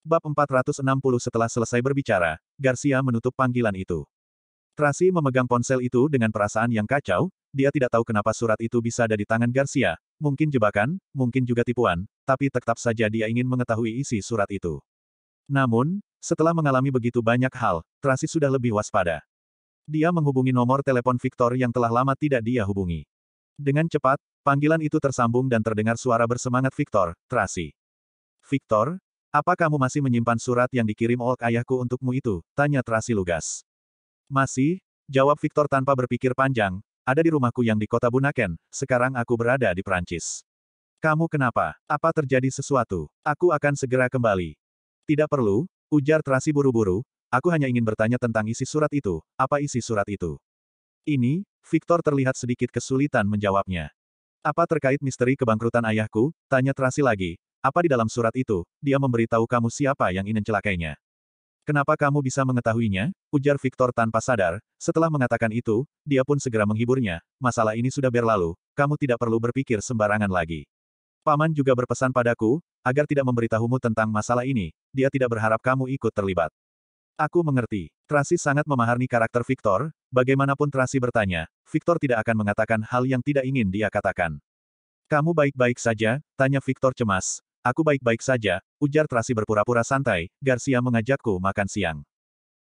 Bab 460. Setelah selesai berbicara, Garcia menutup panggilan itu. Tracy memegang ponsel itu dengan perasaan yang kacau, dia tidak tahu kenapa surat itu bisa ada di tangan Garcia, mungkin jebakan, mungkin juga tipuan, tapi tetap saja dia ingin mengetahui isi surat itu. Namun, setelah mengalami begitu banyak hal, Tracy sudah lebih waspada. Dia menghubungi nomor telepon Victor yang telah lama tidak dia hubungi. Dengan cepat, panggilan itu tersambung dan terdengar suara bersemangat Victor, Tracy. Victor, apa kamu masih menyimpan surat yang dikirim oleh ayahku untukmu itu? Tanya Tracy lugas. Masih, jawab Victor tanpa berpikir panjang, ada di rumahku yang di kota Bunaken, sekarang aku berada di Prancis. Kamu kenapa? Apa terjadi sesuatu? Aku akan segera kembali. Tidak perlu, ujar Tracy buru-buru, aku hanya ingin bertanya tentang isi surat itu, apa isi surat itu? Ini, Victor terlihat sedikit kesulitan menjawabnya. Apa terkait misteri kebangkrutan ayahku? Tanya Tracy lagi. Apa di dalam surat itu, dia memberitahu kamu siapa yang ingin celakainya? Kenapa kamu bisa mengetahuinya? Ujar Victor tanpa sadar, setelah mengatakan itu, dia pun segera menghiburnya, masalah ini sudah berlalu, kamu tidak perlu berpikir sembarangan lagi. Paman juga berpesan padaku, agar tidak memberitahumu tentang masalah ini, dia tidak berharap kamu ikut terlibat. Aku mengerti. Tracy sangat memahami karakter Victor, bagaimanapun Tracy bertanya, Victor tidak akan mengatakan hal yang tidak ingin dia katakan. Kamu baik-baik saja? Tanya Victor cemas. Aku baik-baik saja, ujar Tracy berpura-pura santai, Garcia mengajakku makan siang.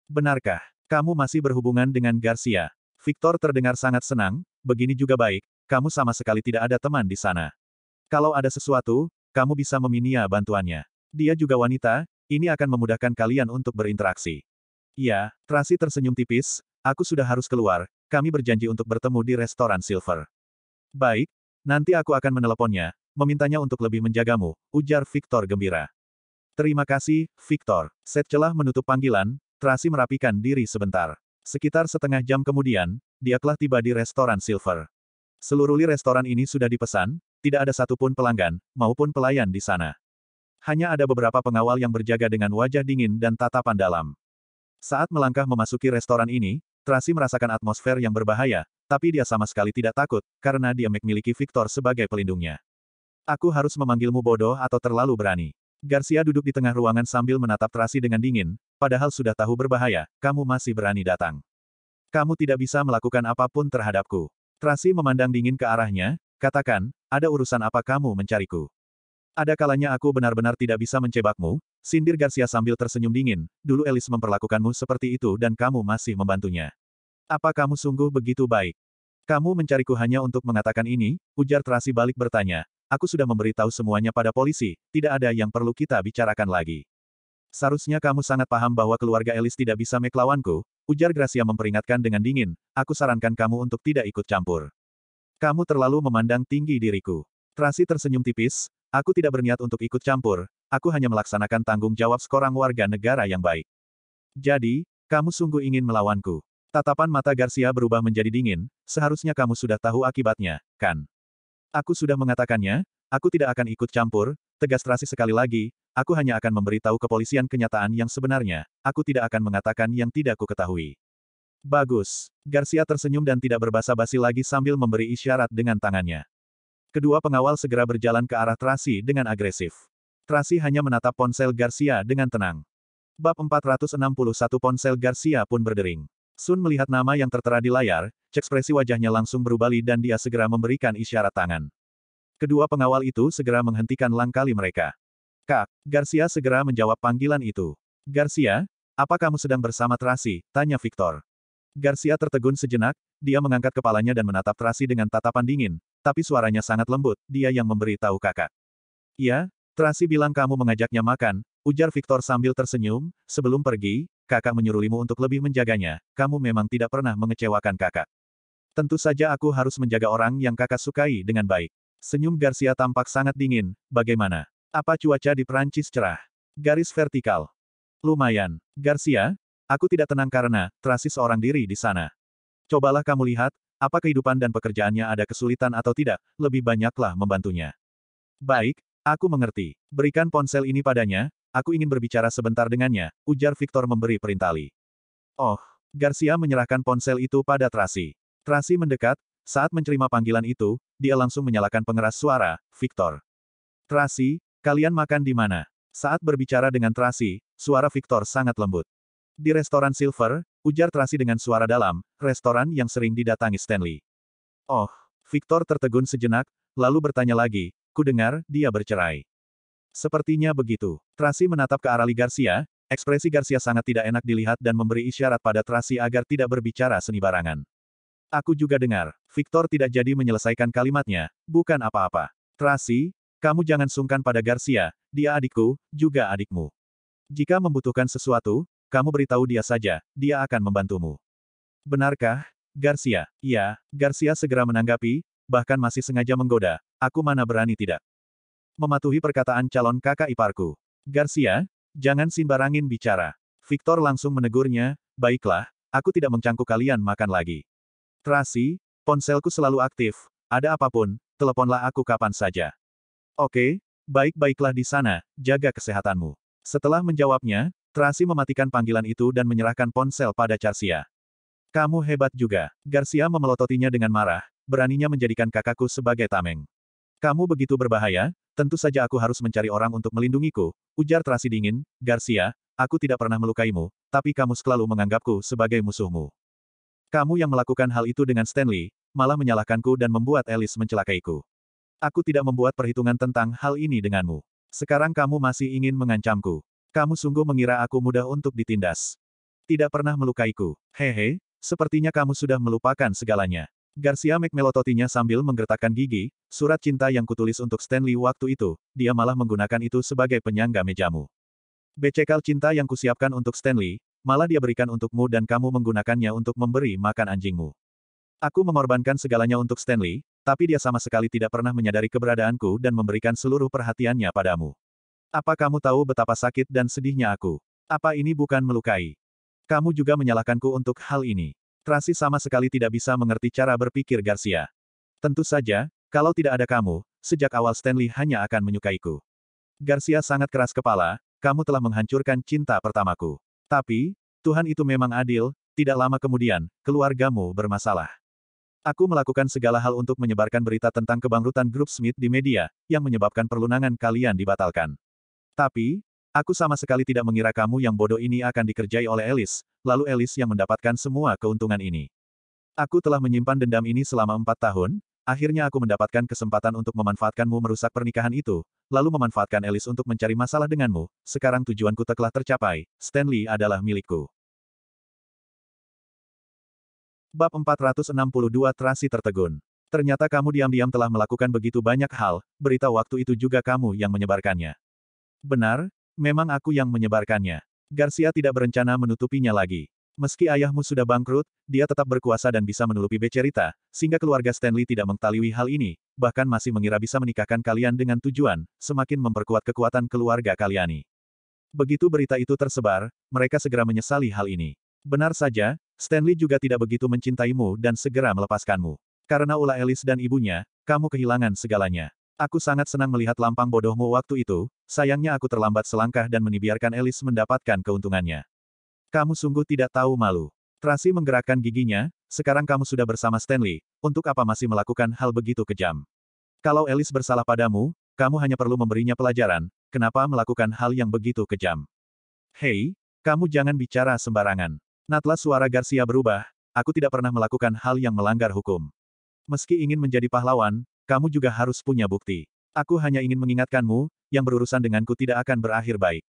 Benarkah? Kamu masih berhubungan dengan Garcia? Victor terdengar sangat senang, begini juga baik, kamu sama sekali tidak ada teman di sana. Kalau ada sesuatu, kamu bisa meminta bantuannya. Dia juga wanita, ini akan memudahkan kalian untuk berinteraksi. Ya, Tracy tersenyum tipis, aku sudah harus keluar, kami berjanji untuk bertemu di restoran Silver. Baik, nanti aku akan meneleponnya, memintanya untuk lebih menjagamu, ujar Victor gembira. Terima kasih, Victor. Setelah menutup panggilan, Tracy merapikan diri sebentar. Sekitar setengah jam kemudian, dia telah tiba di restoran Silver. Seluruh restoran ini sudah dipesan, tidak ada satupun pelanggan, maupun pelayan di sana. Hanya ada beberapa pengawal yang berjaga dengan wajah dingin dan tatapan dalam. Saat melangkah memasuki restoran ini, Tracy merasakan atmosfer yang berbahaya, tapi dia sama sekali tidak takut, karena dia memiliki Victor sebagai pelindungnya. Aku harus memanggilmu bodoh atau terlalu berani. Garcia duduk di tengah ruangan sambil menatap Tracy dengan dingin, padahal sudah tahu berbahaya, kamu masih berani datang. Kamu tidak bisa melakukan apapun terhadapku. Tracy memandang dingin ke arahnya, katakan, ada urusan apa kamu mencariku? Ada kalanya aku benar-benar tidak bisa mencebakmu, sindir Garcia sambil tersenyum dingin, dulu Alice memperlakukanmu seperti itu dan kamu masih membantunya. Apa kamu sungguh begitu baik? Kamu mencariku hanya untuk mengatakan ini, ujar Tracy balik bertanya, aku sudah memberitahu semuanya pada polisi, tidak ada yang perlu kita bicarakan lagi. Seharusnya kamu sangat paham bahwa keluarga Alice tidak bisa melawanku, ujar Garcia memperingatkan dengan dingin, aku sarankan kamu untuk tidak ikut campur. Kamu terlalu memandang tinggi diriku. Tracy tersenyum tipis, aku tidak berniat untuk ikut campur, aku hanya melaksanakan tanggung jawab seorang warga negara yang baik. Jadi, kamu sungguh ingin melawanku. Tatapan mata Garcia berubah menjadi dingin, seharusnya kamu sudah tahu akibatnya, kan? Aku sudah mengatakannya, aku tidak akan ikut campur, tegas Tracy sekali lagi, aku hanya akan memberitahu kepolisian kenyataan yang sebenarnya, aku tidak akan mengatakan yang tidak ku ketahui. Bagus. Garcia tersenyum dan tidak berbasa-basi lagi sambil memberi isyarat dengan tangannya. Kedua pengawal segera berjalan ke arah Tracy dengan agresif. Tracy hanya menatap ponsel Garcia dengan tenang. Bab 461. Ponsel Garcia pun berdering. Sun melihat nama yang tertera di layar, ekspresi wajahnya langsung berubah dan dia segera memberikan isyarat tangan. Kedua pengawal itu segera menghentikan langkah mereka. Kak, Garcia segera menjawab panggilan itu. Garcia, apa kamu sedang bersama Tracy? Tanya Victor. Garcia tertegun sejenak, dia mengangkat kepalanya dan menatap Tracy dengan tatapan dingin, tapi suaranya sangat lembut, dia yang memberi tahu kakak. Ya, Tracy bilang kamu mengajaknya makan, ujar Victor sambil tersenyum, sebelum pergi, kakak menyuruhmu untuk lebih menjaganya, kamu memang tidak pernah mengecewakan kakak. Tentu saja aku harus menjaga orang yang kakak sukai dengan baik. Senyum Garcia tampak sangat dingin, bagaimana? Apa cuaca di Prancis cerah? Garis vertikal. Lumayan. Garcia, aku tidak tenang karena, Tracy seorang diri di sana. Cobalah kamu lihat, apa kehidupan dan pekerjaannya ada kesulitan atau tidak, lebih banyaklah membantunya. Baik, aku mengerti. Berikan ponsel ini padanya, aku ingin berbicara sebentar dengannya, ujar Victor memberi perintah. Oh, Garcia menyerahkan ponsel itu pada Tracy. Tracy mendekat, saat menerima panggilan itu, dia langsung menyalakan pengeras suara, Victor. Tracy, kalian makan di mana? Saat berbicara dengan Tracy, suara Victor sangat lembut. Di restoran Silver, ujar Tracy dengan suara dalam, restoran yang sering didatangi Stanley. Oh, Victor tertegun sejenak, lalu bertanya lagi, ku dengar, dia bercerai. Sepertinya begitu. Tracy menatap ke arah Lee Garcia, ekspresi Garcia sangat tidak enak dilihat dan memberi isyarat pada Tracy agar tidak berbicara seni barangan. Aku juga dengar. Victor tidak jadi menyelesaikan kalimatnya, bukan apa-apa. Tracy, kamu jangan sungkan pada Garcia, dia adikku, juga adikmu. Jika membutuhkan sesuatu, kamu beritahu dia saja, dia akan membantumu. Benarkah, Garcia? Iya, Garcia segera menanggapi, bahkan masih sengaja menggoda, aku mana berani tidak. Mematuhi perkataan calon kakak iparku. Garcia, jangan sembarangin bicara. Victor langsung menegurnya, baiklah, aku tidak mencangkuk kalian makan lagi. Tracy, ponselku selalu aktif, ada apapun, teleponlah aku kapan saja. Oke, baik-baiklah di sana, jaga kesehatanmu. Setelah menjawabnya, Tracy mematikan panggilan itu dan menyerahkan ponsel pada Garcia. Kamu hebat juga. Garcia memelototinya dengan marah, beraninya menjadikan kakakku sebagai tameng. Kamu begitu berbahaya, tentu saja aku harus mencari orang untuk melindungiku, ujar Tracy dingin, Garcia, aku tidak pernah melukaimu, tapi kamu selalu menganggapku sebagai musuhmu. Kamu yang melakukan hal itu dengan Stanley, malah menyalahkanku dan membuat Alice mencelakaiku. Aku tidak membuat perhitungan tentang hal ini denganmu. Sekarang kamu masih ingin mengancamku. Kamu sungguh mengira aku mudah untuk ditindas. Tidak pernah melukaiku. Hehe, sepertinya kamu sudah melupakan segalanya. Garcia melototinya sambil menggertakkan gigi, surat cinta yang kutulis untuk Stanley waktu itu, dia malah menggunakan itu sebagai penyangga mejamu. Becekal cinta yang kusiapkan untuk Stanley, malah dia berikan untukmu dan kamu menggunakannya untuk memberi makan anjingmu. Aku mengorbankan segalanya untuk Stanley, tapi dia sama sekali tidak pernah menyadari keberadaanku dan memberikan seluruh perhatiannya padamu. Apa kamu tahu betapa sakit dan sedihnya aku? Apa ini bukan melukai? Kamu juga menyalahkanku untuk hal ini. Tracy sama sekali tidak bisa mengerti cara berpikir Garcia. Tentu saja, kalau tidak ada kamu, sejak awal Stanley hanya akan menyukaiku. Garcia sangat keras kepala, kamu telah menghancurkan cinta pertamaku. Tapi, Tuhan itu memang adil, tidak lama kemudian, keluargamu bermasalah. Aku melakukan segala hal untuk menyebarkan berita tentang kebangkrutan grup Smith di media, yang menyebabkan perlunangan kalian dibatalkan. Tapi, aku sama sekali tidak mengira kamu yang bodoh ini akan dikerjai oleh Alice, lalu Alice yang mendapatkan semua keuntungan ini. Aku telah menyimpan dendam ini selama 4 tahun, akhirnya aku mendapatkan kesempatan untuk memanfaatkanmu merusak pernikahan itu, lalu memanfaatkan Alice untuk mencari masalah denganmu, sekarang tujuanku telah tercapai, Stanley adalah milikku. Bab 462 Tracy tertegun. Ternyata kamu diam-diam telah melakukan begitu banyak hal, berita waktu itu juga kamu yang menyebarkannya. Benar, memang aku yang menyebarkannya. Garcia tidak berencana menutupinya lagi. Meski ayahmu sudah bangkrut, dia tetap berkuasa dan bisa menutupi cerita, sehingga keluarga Stanley tidak mengetahui hal ini, bahkan masih mengira bisa menikahkan kalian dengan tujuan, semakin memperkuat kekuatan keluarga kalian. Begitu berita itu tersebar, mereka segera menyesali hal ini. Benar saja, Stanley juga tidak begitu mencintaimu dan segera melepaskanmu. Karena ulah Alice dan ibunya, kamu kehilangan segalanya. Aku sangat senang melihat lampang bodohmu waktu itu, sayangnya aku terlambat selangkah dan membiarkan Alice mendapatkan keuntungannya. Kamu sungguh tidak tahu malu. Tracy menggerakkan giginya, sekarang kamu sudah bersama Stanley, untuk apa masih melakukan hal begitu kejam? Kalau Alice bersalah padamu, kamu hanya perlu memberinya pelajaran, kenapa melakukan hal yang begitu kejam? Hei, kamu jangan bicara sembarangan. Natlah suara Garcia berubah, aku tidak pernah melakukan hal yang melanggar hukum. Meski ingin menjadi pahlawan, kamu juga harus punya bukti. Aku hanya ingin mengingatkanmu, yang berurusan denganku tidak akan berakhir baik.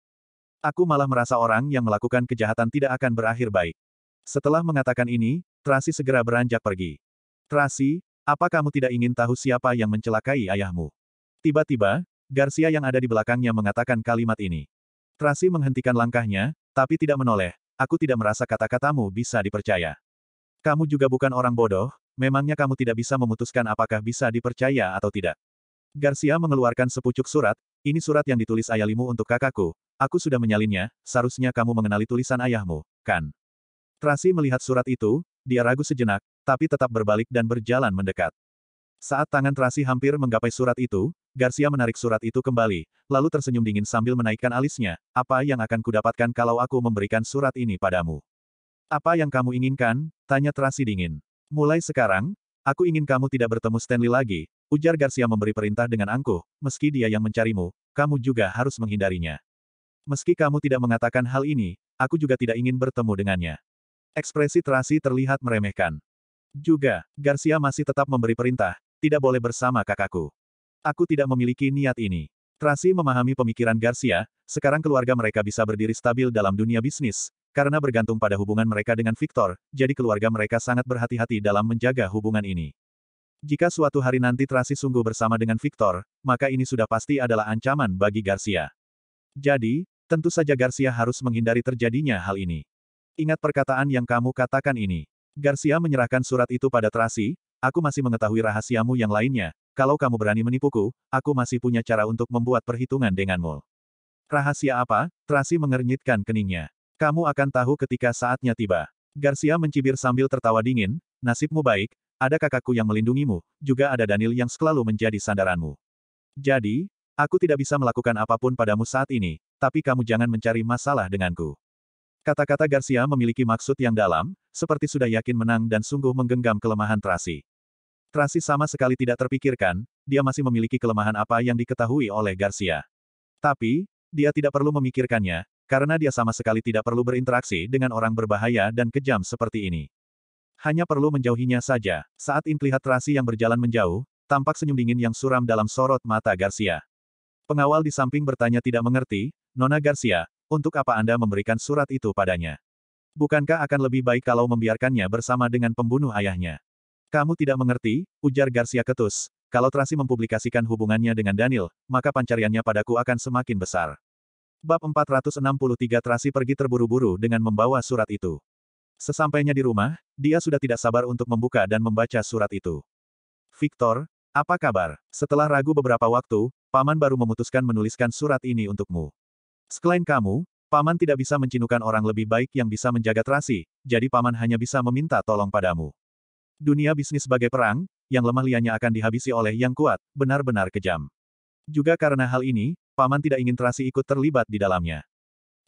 Aku malah merasa orang yang melakukan kejahatan tidak akan berakhir baik. Setelah mengatakan ini, Tracy segera beranjak pergi. Tracy, apa kamu tidak ingin tahu siapa yang mencelakai ayahmu? Tiba-tiba, Garcia yang ada di belakangnya mengatakan kalimat ini. Tracy menghentikan langkahnya, tapi tidak menoleh. Aku tidak merasa kata-katamu bisa dipercaya. Kamu juga bukan orang bodoh, memangnya kamu tidak bisa memutuskan apakah bisa dipercaya atau tidak. Garcia mengeluarkan sepucuk surat, ini surat yang ditulis ayahmu untuk kakakku, aku sudah menyalinnya, seharusnya kamu mengenali tulisan ayahmu, kan? Tracy melihat surat itu, dia ragu sejenak, tapi tetap berbalik dan berjalan mendekat. Saat tangan Tracy hampir menggapai surat itu, Garcia menarik surat itu kembali, lalu tersenyum dingin sambil menaikkan alisnya, apa yang akan kudapatkan kalau aku memberikan surat ini padamu? Apa yang kamu inginkan? Tanya Tracy dingin. Mulai sekarang, aku ingin kamu tidak bertemu Stanley lagi, ujar Garcia memberi perintah dengan angkuh, meski dia yang mencarimu, kamu juga harus menghindarinya. Meski kamu tidak mengatakan hal ini, aku juga tidak ingin bertemu dengannya. Ekspresi Tracy terlihat meremehkan. Juga, Garcia masih tetap memberi perintah, tidak boleh bersama kakakku. Aku tidak memiliki niat ini. Tracy memahami pemikiran Garcia, sekarang keluarga mereka bisa berdiri stabil dalam dunia bisnis, karena bergantung pada hubungan mereka dengan Victor, jadi keluarga mereka sangat berhati-hati dalam menjaga hubungan ini. Jika suatu hari nanti Tracy sungguh bersama dengan Victor, maka ini sudah pasti adalah ancaman bagi Garcia. Jadi, tentu saja Garcia harus menghindari terjadinya hal ini. Ingat perkataan yang kamu katakan ini. Garcia menyerahkan surat itu pada Tracy, aku masih mengetahui rahasiamu yang lainnya, kalau kamu berani menipuku, aku masih punya cara untuk membuat perhitungan denganmu. Rahasia apa? Tracy mengernyitkan keningnya. Kamu akan tahu ketika saatnya tiba. Garcia mencibir sambil tertawa dingin, nasibmu baik, ada kakakku yang melindungimu, juga ada Daniel yang selalu menjadi sandaranmu. Jadi, aku tidak bisa melakukan apapun padamu saat ini, tapi kamu jangan mencari masalah denganku. Kata-kata Garcia memiliki maksud yang dalam, seperti sudah yakin menang dan sungguh menggenggam kelemahan Tracy. Tracy sama sekali tidak terpikirkan, dia masih memiliki kelemahan apa yang diketahui oleh Garcia. Tapi, dia tidak perlu memikirkannya, karena dia sama sekali tidak perlu berinteraksi dengan orang berbahaya dan kejam seperti ini. Hanya perlu menjauhinya saja. Saat In melihat Tracy yang berjalan menjauh, tampak senyum dingin yang suram dalam sorot mata Garcia. Pengawal di samping bertanya tidak mengerti, Nona Garcia, untuk apa Anda memberikan surat itu padanya? Bukankah akan lebih baik kalau membiarkannya bersama dengan pembunuh ayahnya? Kamu tidak mengerti, ujar Garcia ketus. Kalau Tracy mempublikasikan hubungannya dengan Daniel, maka pancariannya padaku akan semakin besar. Bab 463 Tracy pergi terburu-buru dengan membawa surat itu. Sesampainya di rumah, dia sudah tidak sabar untuk membuka dan membaca surat itu. Victor, apa kabar? Setelah ragu beberapa waktu, Paman baru memutuskan menuliskan surat ini untukmu. Selain kamu, Paman tidak bisa mencinukan orang lebih baik yang bisa menjaga Tracy, jadi Paman hanya bisa meminta tolong padamu. Dunia bisnis sebagai perang, yang lemah liannya akan dihabisi oleh yang kuat, benar-benar kejam. Juga karena hal ini, Paman tidak ingin Tracy ikut terlibat di dalamnya.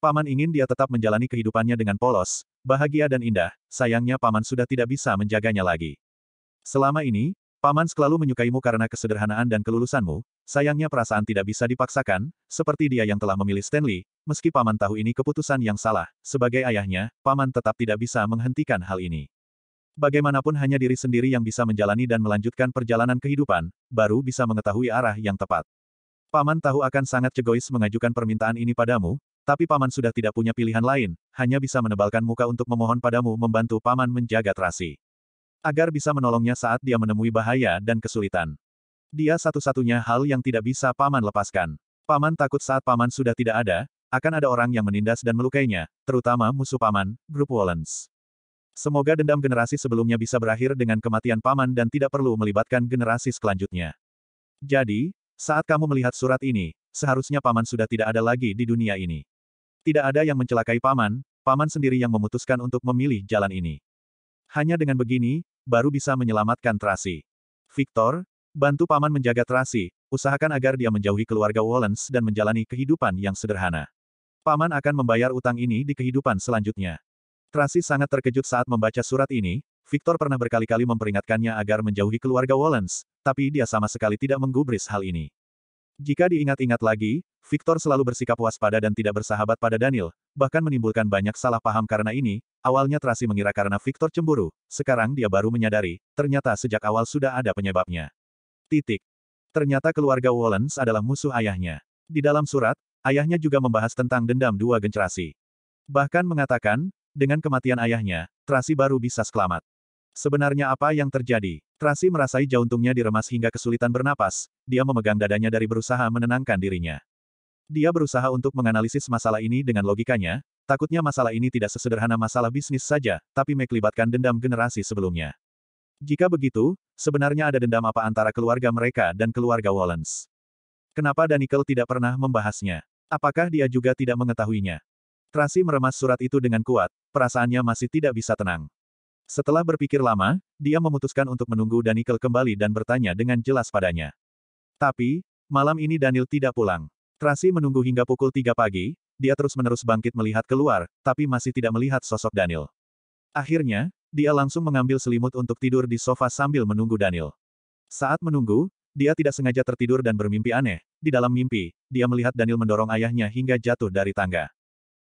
Paman ingin dia tetap menjalani kehidupannya dengan polos, bahagia dan indah, sayangnya Paman sudah tidak bisa menjaganya lagi. Selama ini, Paman selalu menyukaimu karena kesederhanaan dan kelulusanmu, sayangnya perasaan tidak bisa dipaksakan, seperti dia yang telah memilih Stanley, meski Paman tahu ini keputusan yang salah, sebagai ayahnya, Paman tetap tidak bisa menghentikan hal ini. Bagaimanapun hanya diri sendiri yang bisa menjalani dan melanjutkan perjalanan kehidupan, baru bisa mengetahui arah yang tepat. Paman tahu akan sangat egois mengajukan permintaan ini padamu, tapi Paman sudah tidak punya pilihan lain, hanya bisa menebalkan muka untuk memohon padamu membantu Paman menjaga Tracy. Agar bisa menolongnya saat dia menemui bahaya dan kesulitan. Dia satu-satunya hal yang tidak bisa Paman lepaskan. Paman takut saat Paman sudah tidak ada, akan ada orang yang menindas dan melukainya, terutama musuh Paman, grup Wallens. Semoga dendam generasi sebelumnya bisa berakhir dengan kematian Paman dan tidak perlu melibatkan generasi selanjutnya. Jadi, saat kamu melihat surat ini, seharusnya Paman sudah tidak ada lagi di dunia ini. Tidak ada yang mencelakai Paman, Paman sendiri yang memutuskan untuk memilih jalan ini. Hanya dengan begini, baru bisa menyelamatkan Tracy. Victor, bantu Paman menjaga Tracy, usahakan agar dia menjauhi keluarga Wallens dan menjalani kehidupan yang sederhana. Paman akan membayar utang ini di kehidupan selanjutnya. Tracy sangat terkejut saat membaca surat ini, Victor pernah berkali-kali memperingatkannya agar menjauhi keluarga Wallens, tapi dia sama sekali tidak menggubris hal ini. Jika diingat-ingat lagi, Victor selalu bersikap waspada dan tidak bersahabat pada Daniel, bahkan menimbulkan banyak salah paham karena ini. Awalnya Tracy mengira karena Victor cemburu, sekarang dia baru menyadari, ternyata sejak awal sudah ada penyebabnya. Ternyata keluarga Wallens adalah musuh ayahnya. Di dalam surat, ayahnya juga membahas tentang dendam dua generasi. Bahkan mengatakan, dengan kematian ayahnya, Tracy baru bisa selamat. Sebenarnya apa yang terjadi? Tracy merasai jantungnya diremas hingga kesulitan bernapas, dia memegang dadanya dari berusaha menenangkan dirinya. Dia berusaha untuk menganalisis masalah ini dengan logikanya, takutnya masalah ini tidak sesederhana masalah bisnis saja, tapi melibatkan dendam generasi sebelumnya. Jika begitu, sebenarnya ada dendam apa antara keluarga mereka dan keluarga Wallens? Kenapa Daniel tidak pernah membahasnya? Apakah dia juga tidak mengetahuinya? Tracy meremas surat itu dengan kuat, perasaannya masih tidak bisa tenang. Setelah berpikir lama, dia memutuskan untuk menunggu Daniel kembali dan bertanya dengan jelas padanya. Tapi, malam ini Daniel tidak pulang. Tracy menunggu hingga pukul 3 pagi, dia terus-menerus bangkit melihat keluar, tapi masih tidak melihat sosok Daniel. Akhirnya, dia langsung mengambil selimut untuk tidur di sofa sambil menunggu Daniel. Saat menunggu, dia tidak sengaja tertidur dan bermimpi aneh. Di dalam mimpi, dia melihat Daniel mendorong ayahnya hingga jatuh dari tangga.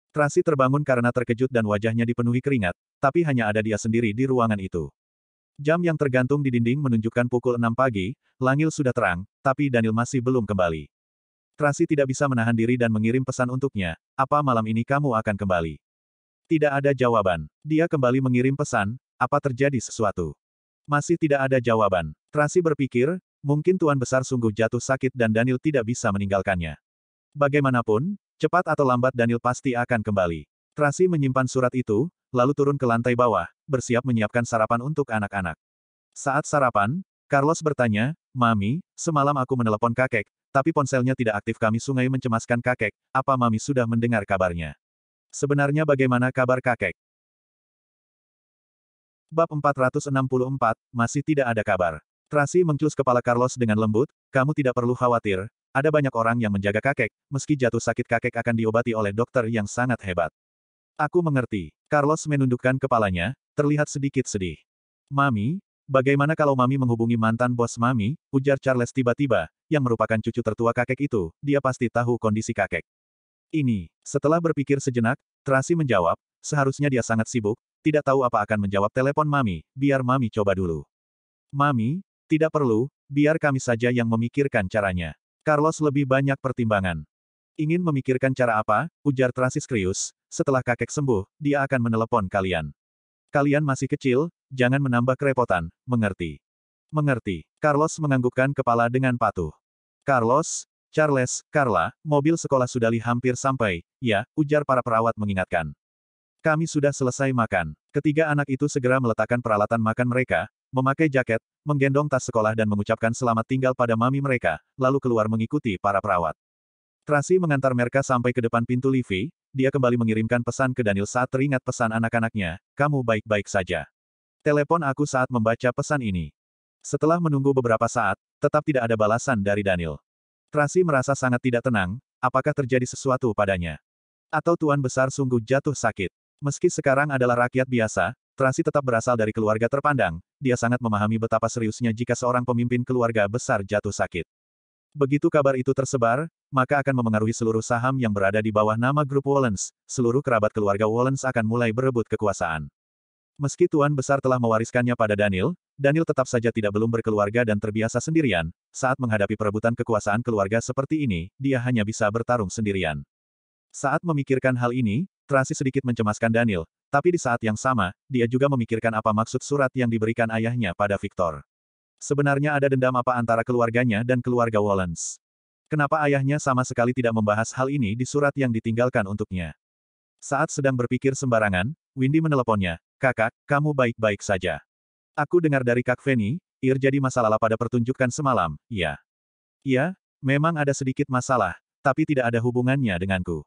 Tracy terbangun karena terkejut dan wajahnya dipenuhi keringat, tapi hanya ada dia sendiri di ruangan itu. Jam yang tergantung di dinding menunjukkan pukul 6 pagi, langit sudah terang, tapi Daniel masih belum kembali. Tracy tidak bisa menahan diri dan mengirim pesan untuknya, apa malam ini kamu akan kembali? Tidak ada jawaban. Dia kembali mengirim pesan, apa terjadi sesuatu? Masih tidak ada jawaban. Tracy berpikir, mungkin Tuan Besar sungguh jatuh sakit dan Daniel tidak bisa meninggalkannya. Bagaimanapun, cepat atau lambat Daniel pasti akan kembali. Tracy menyimpan surat itu, lalu turun ke lantai bawah, bersiap menyiapkan sarapan untuk anak-anak. Saat sarapan, Carlos bertanya, Mami, semalam aku menelepon kakek, tapi ponselnya tidak aktif. Kami sungai mencemaskan kakek, apa Mami sudah mendengar kabarnya? Sebenarnya bagaimana kabar kakek? Bab 464, masih tidak ada kabar. Tracy mengelus kepala Carlos dengan lembut, kamu tidak perlu khawatir, ada banyak orang yang menjaga kakek, meski jatuh sakit kakek akan diobati oleh dokter yang sangat hebat. Aku mengerti. Carlos menundukkan kepalanya, terlihat sedikit sedih. Mami, bagaimana kalau Mami menghubungi mantan bos Mami, ujar Charles tiba-tiba, yang merupakan cucu tertua kakek itu, dia pasti tahu kondisi kakek. Ini, setelah berpikir sejenak, Tracy menjawab, seharusnya dia sangat sibuk, tidak tahu apa akan menjawab telepon Mami, biar Mami coba dulu. Mami, tidak perlu, biar kami saja yang memikirkan caranya. Carlos lebih banyak pertimbangan. Ingin memikirkan cara apa, ujar Tracy serius, setelah kakek sembuh, dia akan menelepon kalian. Kalian masih kecil, jangan menambah kerepotan, mengerti? Mengerti. Carlos menganggukkan kepala dengan patuh. Carlos, Charles, Carla, mobil sekolah sudah hampir sampai, ya, ujar para perawat mengingatkan. Kami sudah selesai makan. Ketiga anak itu segera meletakkan peralatan makan mereka, memakai jaket, menggendong tas sekolah dan mengucapkan selamat tinggal pada mami mereka, lalu keluar mengikuti para perawat. Tracy mengantar mereka sampai ke depan pintu lift, dia kembali mengirimkan pesan ke Daniel saat teringat pesan anak-anaknya, kamu baik-baik saja. Telepon aku saat membaca pesan ini. Setelah menunggu beberapa saat, tetap tidak ada balasan dari Daniel. Tracy merasa sangat tidak tenang, apakah terjadi sesuatu padanya? Atau Tuan Besar sungguh jatuh sakit? Meski sekarang adalah rakyat biasa, Tracy tetap berasal dari keluarga terpandang, dia sangat memahami betapa seriusnya jika seorang pemimpin keluarga besar jatuh sakit. Begitu kabar itu tersebar, maka akan memengaruhi seluruh saham yang berada di bawah nama grup Wollens, seluruh kerabat keluarga Wollens akan mulai berebut kekuasaan. Meski Tuan Besar telah mewariskannya pada Daniel, Daniel tetap saja tidak belum berkeluarga dan terbiasa sendirian, saat menghadapi perebutan kekuasaan keluarga seperti ini, dia hanya bisa bertarung sendirian. Saat memikirkan hal ini, Tracy sedikit mencemaskan Daniel, tapi di saat yang sama, dia juga memikirkan apa maksud surat yang diberikan ayahnya pada Victor. Sebenarnya ada dendam apa antara keluarganya dan keluarga Wollens? Kenapa ayahnya sama sekali tidak membahas hal ini di surat yang ditinggalkan untuknya? Saat sedang berpikir sembarangan, Windy meneleponnya, kakak, kamu baik-baik saja. Aku dengar dari Kak Fanny, terjadi masalah pada pertunjukan semalam, ya. Iya, memang ada sedikit masalah, tapi tidak ada hubungannya denganku.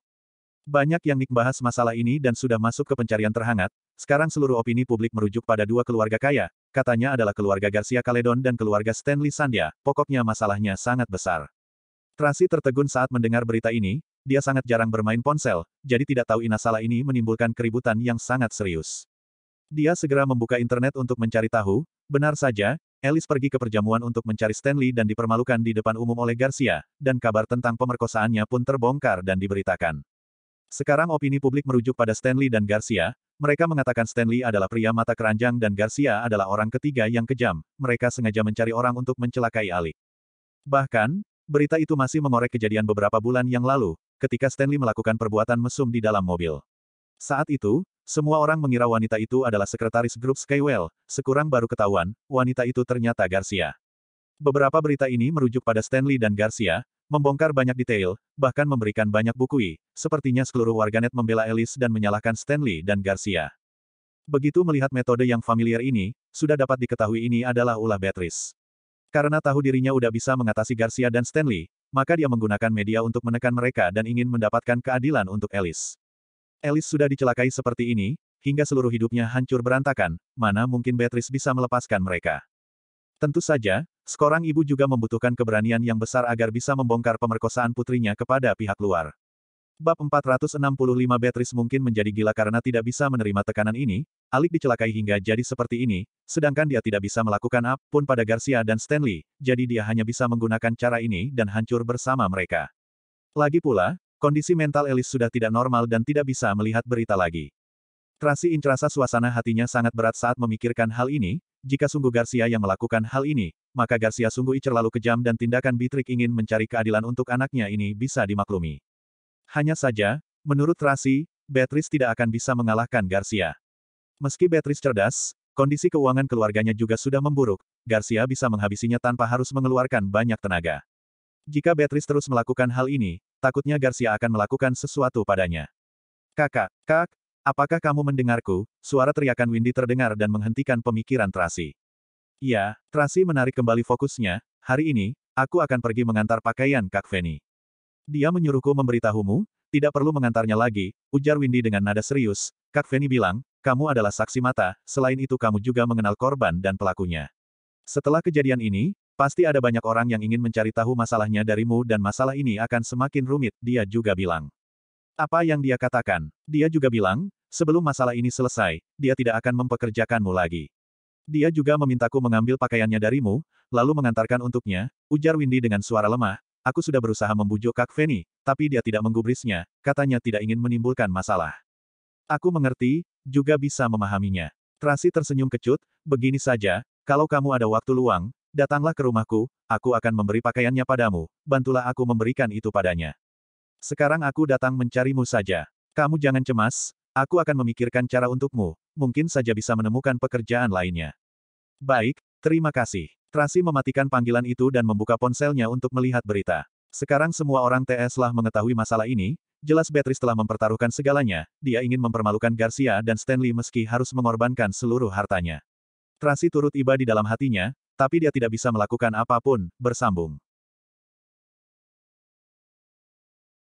Banyak yang bahas masalah ini dan sudah masuk ke pencarian terhangat, sekarang seluruh opini publik merujuk pada dua keluarga kaya, katanya adalah keluarga Garcia Caledon dan keluarga Stanley Sandia, pokoknya masalahnya sangat besar. Tracy tertegun saat mendengar berita ini, dia sangat jarang bermain ponsel, jadi tidak tahu masalah ini menimbulkan keributan yang sangat serius. Dia segera membuka internet untuk mencari tahu, benar saja, Alice pergi ke perjamuan untuk mencari Stanley dan dipermalukan di depan umum oleh Garcia, dan kabar tentang pemerkosaannya pun terbongkar dan diberitakan. Sekarang opini publik merujuk pada Stanley dan Garcia, mereka mengatakan Stanley adalah pria mata keranjang dan Garcia adalah orang ketiga yang kejam, mereka sengaja mencari orang untuk mencelakai Ali. Bahkan, berita itu masih mengorek kejadian beberapa bulan yang lalu, ketika Stanley melakukan perbuatan mesum di dalam mobil. Saat itu, semua orang mengira wanita itu adalah sekretaris grup Skywell, sekurang baru ketahuan, wanita itu ternyata Garcia. Beberapa berita ini merujuk pada Stanley dan Garcia, membongkar banyak detail, bahkan memberikan banyak bukui, sepertinya seluruh warganet membela Alice dan menyalahkan Stanley dan Garcia. Begitu melihat metode yang familiar ini, sudah dapat diketahui ini adalah ulah Beatrice. Karena tahu dirinya udah bisa mengatasi Garcia dan Stanley, maka dia menggunakan media untuk menekan mereka dan ingin mendapatkan keadilan untuk Alice. Alice sudah dicelakai seperti ini, hingga seluruh hidupnya hancur berantakan, mana mungkin Beatrice bisa melepaskan mereka. Tentu saja, seorang ibu juga membutuhkan keberanian yang besar agar bisa membongkar pemerkosaan putrinya kepada pihak luar. Bab 465 Beatrice mungkin menjadi gila karena tidak bisa menerima tekanan ini, Alik dicelakai hingga jadi seperti ini, sedangkan dia tidak bisa melakukan apa-pun pada Garcia dan Stanley, jadi dia hanya bisa menggunakan cara ini dan hancur bersama mereka. Lagi pula, kondisi mental Alice sudah tidak normal dan tidak bisa melihat berita lagi. Tracy rasa suasana hatinya sangat berat saat memikirkan hal ini, jika sungguh Garcia yang melakukan hal ini, maka Garcia sungguh terlalu kejam dan tindakan Beatrix ingin mencari keadilan untuk anaknya ini bisa dimaklumi. Hanya saja, menurut Tracy, Beatrice tidak akan bisa mengalahkan Garcia. Meski Beatrice cerdas, kondisi keuangan keluarganya juga sudah memburuk, Garcia bisa menghabisinya tanpa harus mengeluarkan banyak tenaga. Jika Beatrice terus melakukan hal ini, takutnya Garcia akan melakukan sesuatu padanya. Kakak, apakah kamu mendengarku? Suara teriakan Windy terdengar dan menghentikan pemikiran Tracy. Ya, Tracy menarik kembali fokusnya, hari ini, aku akan pergi mengantar pakaian Kak Fanny. Dia menyuruhku memberitahumu, tidak perlu mengantarnya lagi, ujar Windy dengan nada serius. Kak Fanny bilang, kamu adalah saksi mata, selain itu kamu juga mengenal korban dan pelakunya. Setelah kejadian ini, pasti ada banyak orang yang ingin mencari tahu masalahnya darimu dan masalah ini akan semakin rumit, dia juga bilang. Apa yang dia katakan? Dia juga bilang, sebelum masalah ini selesai, dia tidak akan mempekerjakanmu lagi. Dia juga memintaku mengambil pakaiannya darimu, lalu mengantarkan untuknya, ujar Windy dengan suara lemah. Aku sudah berusaha membujuk Kak Fanny, tapi dia tidak menggubrisnya, katanya tidak ingin menimbulkan masalah. Aku mengerti, juga bisa memahaminya. Tracy tersenyum kecut, begini saja, kalau kamu ada waktu luang, datanglah ke rumahku, aku akan memberi pakaiannya padamu, bantulah aku memberikan itu padanya. Sekarang aku datang mencarimu saja. Kamu jangan cemas, aku akan memikirkan cara untukmu, mungkin saja bisa menemukan pekerjaan lainnya. Baik, terima kasih. Tracy mematikan panggilan itu dan membuka ponselnya untuk melihat berita. Sekarang semua orang TS telah mengetahui masalah ini, jelas Beatrice telah mempertaruhkan segalanya, dia ingin mempermalukan Garcia dan Stanley meski harus mengorbankan seluruh hartanya. Tracy turut iba di dalam hatinya, tapi dia tidak bisa melakukan apapun, bersambung.